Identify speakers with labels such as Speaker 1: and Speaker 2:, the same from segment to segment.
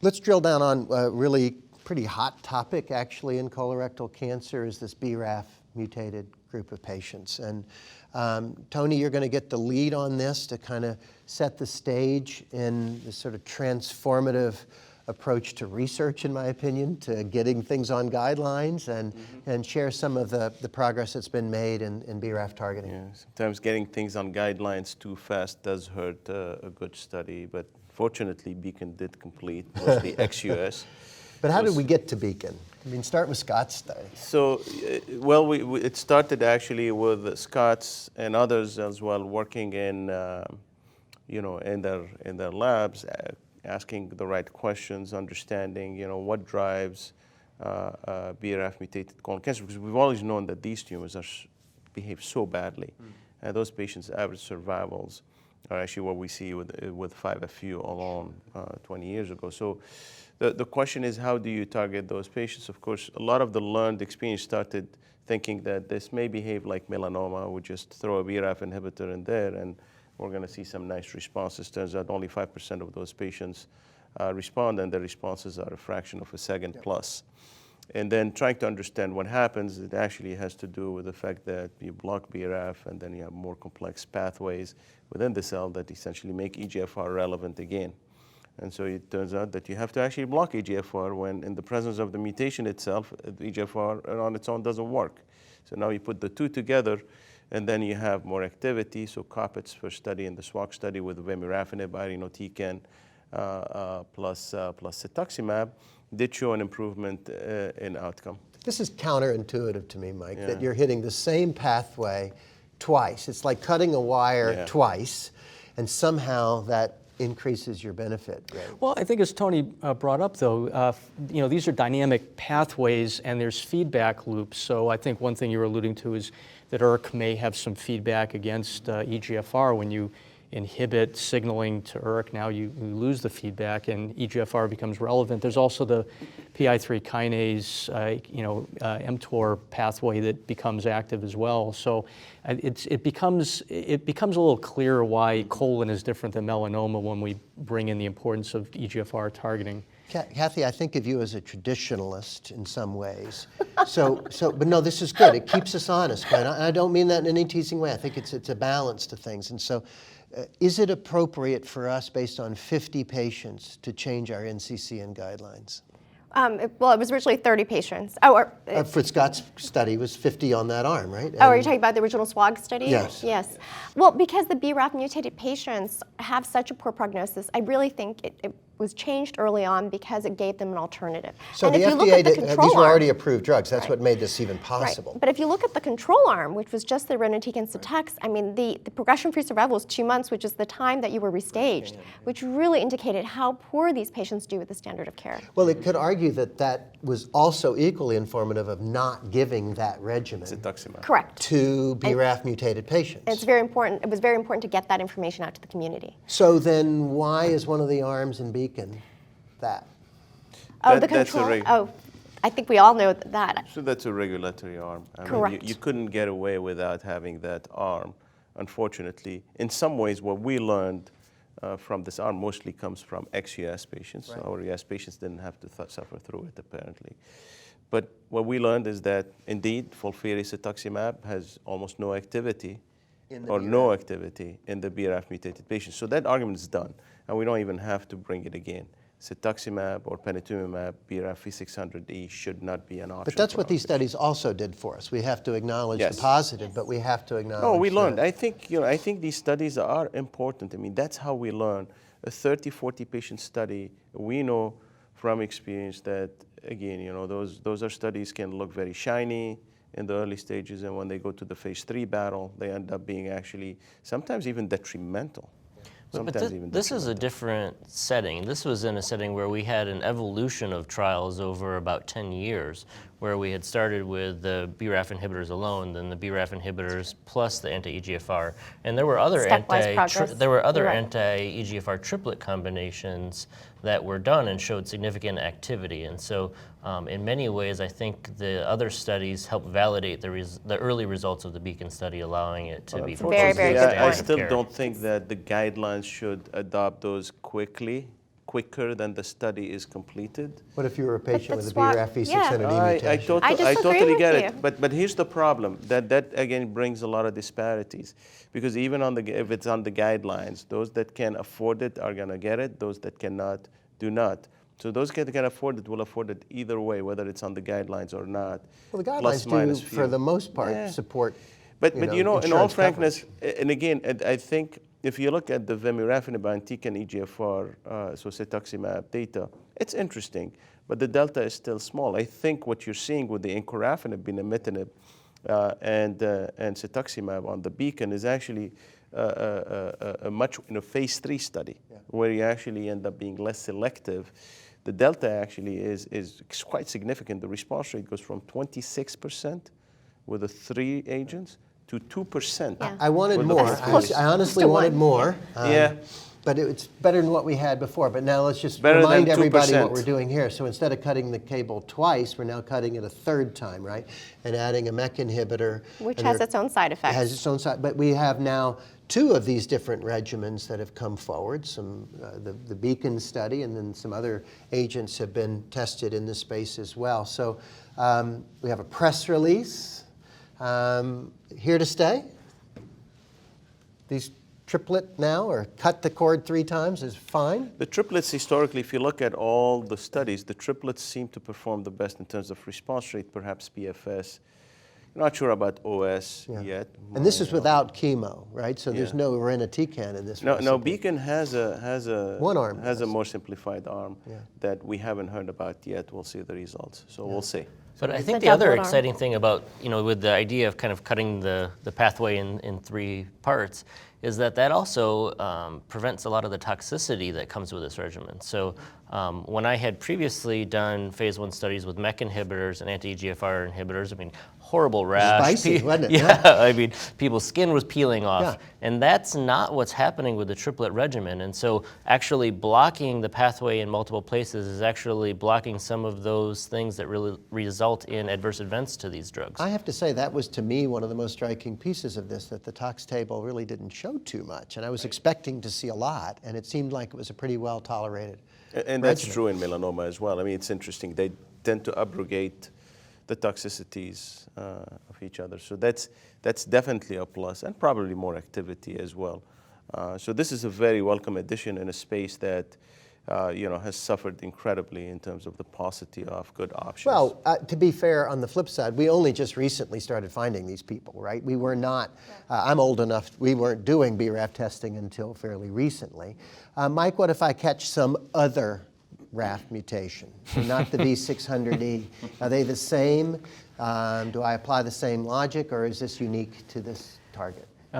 Speaker 1: Let's drill down on a really pretty hot topic actually in colorectal cancer is this BRAF-mutated group of patients. And Tony, you're going to get the lead on this to kind of set the stage in this sort of transformative approach to research, in my opinion, to getting things on guidelines and share some of the progress that's been made in BRAF targeting.
Speaker 2: Yeah, sometimes getting things on guidelines too fast does hurt a good study, but fortunately Beacon did complete, mostly ex-US.
Speaker 1: But how did we get to Beacon? I mean, start with Scott's study.
Speaker 2: So, well, it started actually with Scott's and others as well working in, in their labs, asking the right questions, understanding, what drives BRAF-mutated colon cancer, because we've always known that these tumors behave so badly, and those patients' average survivals are actually what we see with 5FU alone 20 years ago. So the question is, how do you target those patients? Of course, a lot of the learned experience started thinking that this may behave like melanoma. We just throw a BRAF inhibitor in there and we're going to see some nice responses. Turns out only 5% of those patients respond, and the responses are a fraction of a second plus. And then trying to understand what happens, it actually has to do with the fact that you block BRAF and then you have more complex pathways within the cell that essentially make EGFR relevant again. And so it turns out that you have to actually block EGFR when in the presence of the mutation itself, EGFR on its own doesn't work. So now you put the two together and then you have more activity. So Coppet's first study and the SWOG study with vemurafenib, irinotecan, plus cetuximab did show an improvement in outcome.
Speaker 1: This is counterintuitive to me, Mike, that you're hitting the same pathway twice. It's like cutting a wire twice, and somehow that increases your benefit rate.
Speaker 3: Well, I think as Tony brought up, though, these are dynamic pathways and there's feedback loops. So I think one thing you were alluding to is that ERK may have some feedback against EGFR. When you inhibit signaling to ERK, now you lose the feedback and EGFR becomes relevant. There's also the PI3 kinase, mTOR pathway that becomes active as well. So it becomes a little clearer why colon is different than melanoma when we bring in the importance of EGFR targeting.
Speaker 1: Kathy, I think of you as a traditionalist in some ways. But no, this is good. It keeps us honest. And I don't mean that in any teasing way. I think it's a balance to things. And so is it appropriate for us, based on 50 patients, to change our NCCN guidelines?
Speaker 4: Well, it was originally 30 patients.
Speaker 1: For Scott's study, it was 50 on that arm, right?
Speaker 4: Are you talking about the original SWOG study?
Speaker 1: Yes.
Speaker 4: Yes. Well, because the BRAF-mutated patients have such a poor prognosis, I really think it was changed early on because it gave them an alternative.
Speaker 1: So
Speaker 4: and
Speaker 1: the
Speaker 4: if you look at the control
Speaker 1: these were
Speaker 4: arm,
Speaker 1: already approved drugs. That's what made this even possible.
Speaker 4: Right. But if you look at the control arm, which was just the irinotecan and cetux, I mean, the progression-free survival was 2 months, which is the time that you were restaged, which really indicated how poor these patients do with the standard of care.
Speaker 1: Well, it could argue that that was also equally informative of not giving that regimen
Speaker 4: Correct.
Speaker 1: to BRAF-mutated patients.
Speaker 4: It's very important. It was very important to get that information out to the community.
Speaker 1: So then why is one of the arms in Beacon that?
Speaker 4: The control. I think we all know that.
Speaker 2: So that's a regulatory arm.
Speaker 4: Correct.
Speaker 2: You couldn't get away without having that arm, unfortunately. In some ways, what we learned from this arm mostly comes from ex-US patients. Right. So our US patients didn't have to suffer through it, apparently. But what we learned is that, indeed, cetuximab has almost no activity no activity in the BRAF-mutated patients. So that argument is done, and we don't even have to bring it again. Cetuximab or panitumumab, BRAF V600E should not be an option.
Speaker 1: But that's what these studies also did for us. We have to acknowledge the positive, but we have to acknowledge.
Speaker 2: No, we learned. I think these studies are important. I mean, that's how we learn. A 30, 40 patient study, we know from experience that, again, those are studies can look very shiny in the early stages, and when they go to the phase 3 battle, they end up being actually sometimes even detrimental.
Speaker 5: But this is a different setting. This was in a setting where we had an evolution of trials over about 10 years, where we had started with the BRAF inhibitors alone, then the BRAF inhibitors plus the anti-EGFR, and there were other anti-EGFR triplet combinations that were done and showed significant activity. And so, in many ways, I think the other studies helped validate the early results of the Beacon study, allowing it to be
Speaker 4: very, very good.
Speaker 2: I still don't think that the guidelines should adopt those quickly quicker than the study is completed.
Speaker 1: What if you were a patient
Speaker 4: the
Speaker 1: with a
Speaker 4: swab-
Speaker 1: BRAF V600E
Speaker 2: I
Speaker 1: mutation?
Speaker 4: I disagree
Speaker 2: totally
Speaker 4: with
Speaker 2: get
Speaker 4: you.
Speaker 2: it, but here's the problem, that again brings a lot of disparities, because even if it's on the guidelines, those that can afford it are gonna get it, those that cannot, do not. So those that can afford it will afford it either way, whether it's on the guidelines or not.
Speaker 1: Well, the
Speaker 2: plus
Speaker 1: guidelines
Speaker 2: minus
Speaker 1: do,
Speaker 2: few.
Speaker 1: for the most part,
Speaker 2: Yeah.
Speaker 1: support.
Speaker 2: But in all
Speaker 1: insurance
Speaker 2: frankness,
Speaker 1: coverage.
Speaker 2: and again, I think if you look at the vemurafenib antican EGFR, so cetuximab data, it's interesting, but the delta is still small. I think what you're seeing with the encorafenib, binimetinib, and cetuximab on the beacon is actually a much in a phase 3 study, where you actually end up being less selective. The delta actually is quite significant. The response rate goes from 26% with the 3 agents to 2%.
Speaker 4: Yeah.
Speaker 1: I wanted
Speaker 2: with the
Speaker 1: more.
Speaker 4: That's
Speaker 1: I,
Speaker 4: close
Speaker 1: I honestly
Speaker 4: to
Speaker 1: wanted
Speaker 4: one.
Speaker 1: more.
Speaker 2: Yeah.
Speaker 1: But it's better than what we had before. But now let's just
Speaker 2: Better than
Speaker 1: remind everybody
Speaker 2: 2%.
Speaker 1: what we're doing here. So instead of cutting the cable twice, we're now cutting it a third time, right? And adding a MEK inhibitor.
Speaker 4: Which
Speaker 1: and
Speaker 4: has
Speaker 1: there-
Speaker 4: its own side effects.
Speaker 1: It has its own side. But we have now 2 of these different regimens that have come forward. Some, the Beacon study, and then some other agents have been tested in this space as well. So we have a press release. Here to stay? These triplet now, or cut the cord 3 times is fine?
Speaker 2: The triplets, historically, if you look at all the studies, the triplets seem to perform the best in terms of response rate, perhaps PFS. Not sure about OS yet.
Speaker 1: And this is without chemo, right? So there's
Speaker 2: Yeah.
Speaker 1: no irinotecan in this
Speaker 2: No,
Speaker 1: recipe.
Speaker 2: Beacon has a
Speaker 1: One arm
Speaker 2: has a
Speaker 1: does.
Speaker 2: more simplified arm
Speaker 1: Yeah.
Speaker 2: that we haven't heard about yet. We'll see the results, so we'll see.
Speaker 5: But I
Speaker 4: The
Speaker 5: think the other
Speaker 4: doublet arm.
Speaker 5: exciting thing about, with the idea of kind of cutting the pathway in 3 parts is that also prevents a lot of the toxicity that comes with this regimen. So when I had previously done phase 1 studies with MEK inhibitors and anti-EGFR inhibitors, I mean, horrible rash.
Speaker 1: Spicy, wasn't it?
Speaker 5: Yeah, I mean, people's skin was peeling off.
Speaker 1: Yeah.
Speaker 5: And that's not what's happening with the triplet regimen. And so actually blocking the pathway in multiple places is actually blocking some of those things that really result in adverse events to these drugs.
Speaker 1: I have to say that was, to me, one of the most striking pieces of this, that the tox table really didn't show too much. And I was expecting to see a lot, and it seemed like it was a pretty well tolerated.
Speaker 2: And that's
Speaker 1: regimen.
Speaker 2: true in melanoma as well. I mean, it's interesting. They tend to abrogate the toxicities of each other. So that's definitely a plus, and probably more activity as well. So this is a very welcome addition in a space that has suffered incredibly in terms of the paucity of good options.
Speaker 1: Well, to be fair, on the flip side, we only just recently started finding these people, right? We were not, I'm old enough, we weren't doing BRAF testing until fairly recently. Mike, what if I catch some other RAF mutation, so not the V600E? Are they the same? Do I apply the same logic, or is this unique to this target?
Speaker 3: If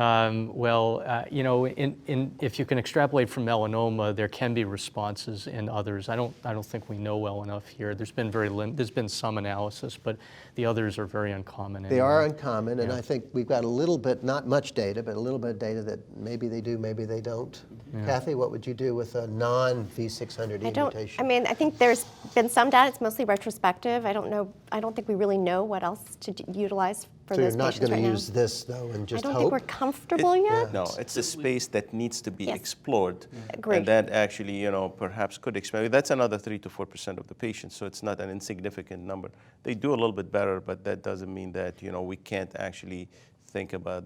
Speaker 3: you can extrapolate from melanoma, there can be responses in others. I don't think we know well enough here. There's been some analysis, but the others are very uncommon.
Speaker 1: They are uncommon, and
Speaker 3: Yeah.
Speaker 1: I think we've got a little bit, not much data, but a little bit of data that maybe they do, maybe they don't. Kathy, what would you do with a non-V600E mutation?
Speaker 4: I mean, I think there's been some data. It's mostly retrospective. I don't think we really know what else to utilize for
Speaker 1: So you're
Speaker 4: those
Speaker 1: not
Speaker 4: patients
Speaker 1: going
Speaker 4: right
Speaker 1: to
Speaker 4: now.
Speaker 1: use this, though, and
Speaker 4: I
Speaker 1: just
Speaker 4: don't
Speaker 1: hope?
Speaker 4: think we're comfortable yet.
Speaker 2: No, it's a space that needs to be
Speaker 4: Yes.
Speaker 2: explored,
Speaker 4: Agreed.
Speaker 2: and that actually, perhaps could expand. That's another 3 to 4% of the patients, so it's not an insignificant number. They do a little bit better, but that doesn't mean that we can't actually think about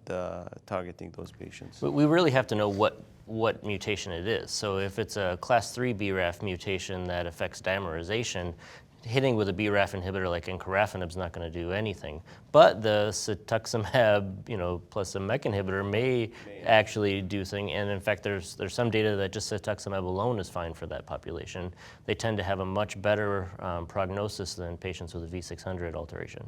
Speaker 2: targeting those patients.
Speaker 5: But we really have to know what mutation it is. So if it's a class 3 BRAF mutation that affects dimerization, hitting with a BRAF inhibitor like encorafenib is not going to do anything. But the cetuximab, plus a MEK inhibitor may actually do thing. And in fact, there's some data that just cetuximab alone is fine for that population. They tend to have a much better prognosis than patients with a V600 alteration.